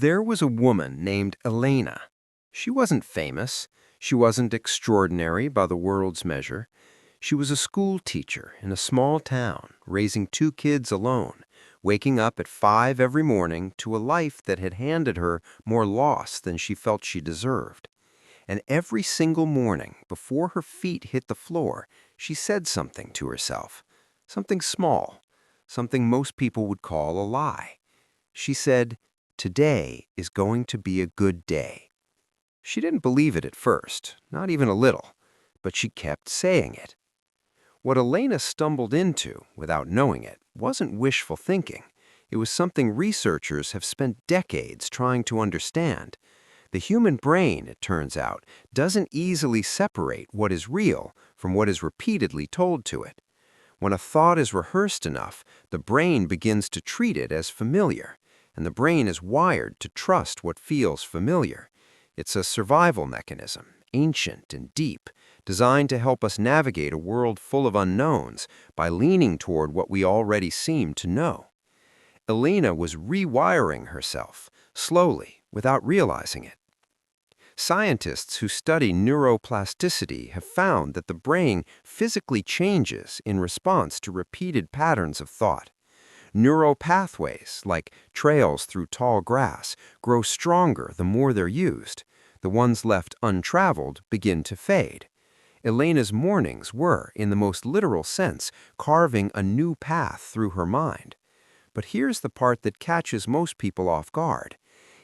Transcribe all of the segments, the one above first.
There was a woman named Elena. She wasn't famous. She wasn't extraordinary by the world's measure. She was a school teacher in a small town, raising two kids alone, waking up at 5 every morning to a life that had handed her more loss than she felt she deserved. And every single morning, before her feet hit the floor, she said something to herself. Something small. Something most people would call a lie. She said, "Today is going to be a good day." She didn't believe it at first, not even a little, but she kept saying it. What Elena stumbled into, without knowing it, wasn't wishful thinking. It was something researchers have spent decades trying to understand. The human brain, it turns out, doesn't easily separate what is real from what is repeatedly told to it. When a thought is rehearsed enough, the brain begins to treat it as familiar, and the brain is wired to trust what feels familiar. It's a survival mechanism, ancient and deep, designed to help us navigate a world full of unknowns by leaning toward what we already seem to know. Elena was rewiring herself, slowly, without realizing it. Scientists who study neuroplasticity have found that the brain physically changes in response to repeated patterns of thought. Neural pathways, like trails through tall grass, grow stronger the more they're used. The ones left untraveled begin to fade. Elena's mornings were, in the most literal sense, carving a new path through her mind. But here's the part that catches most people off guard.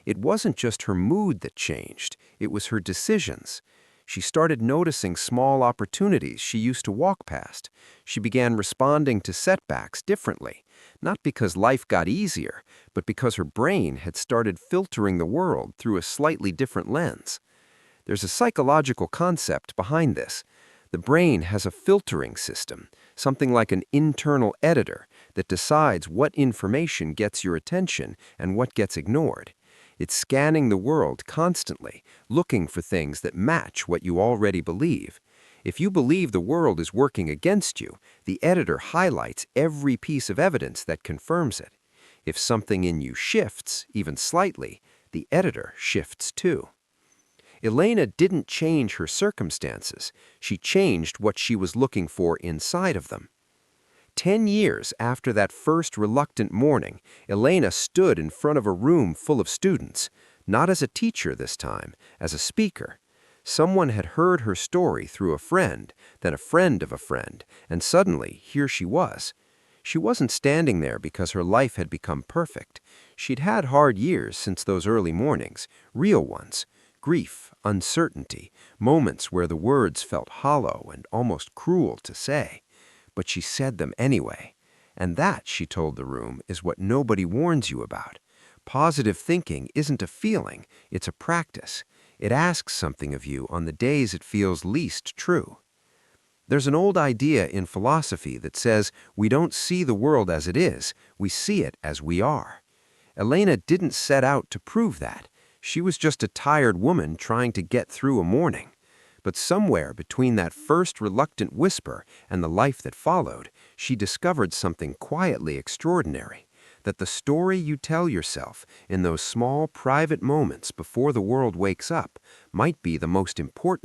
It wasn't just her mood that changed, it was her decisions. She started noticing small opportunities she used to walk past. She began responding to setbacks differently, not because life got easier, but because her brain had started filtering the world through a slightly different lens. There's a psychological concept behind this. The brain has a filtering system, something like an internal editor that decides what information gets your attention and what gets ignored. It's scanning the world constantly, looking for things that match what you already believe. If you believe the world is working against you, the editor highlights every piece of evidence that confirms it. If something in you shifts, even slightly, the editor shifts too. Elena didn't change her circumstances. She changed what she was looking for inside of them. 10 years after that first reluctant morning, Elena stood in front of a room full of students, not as a teacher this time, as a speaker. Someone had heard her story through a friend, then a friend of a friend, and suddenly here she was. She wasn't standing there because her life had become perfect. She'd had hard years since those early mornings, real ones. Grief, uncertainty, moments where the words felt hollow and almost cruel to say. But she said them anyway. And that, she told the room, is what nobody warns you about. Positive thinking isn't a feeling, it's a practice. It asks something of you on the days it feels least true. There's an old idea in philosophy that says we don't see the world as it is, we see it as we are. Elena didn't set out to prove that. She was just a tired woman trying to get through a morning. But somewhere between that first reluctant whisper and the life that followed, she discovered something quietly extraordinary, that the story you tell yourself in those small private moments before the world wakes up might be the most important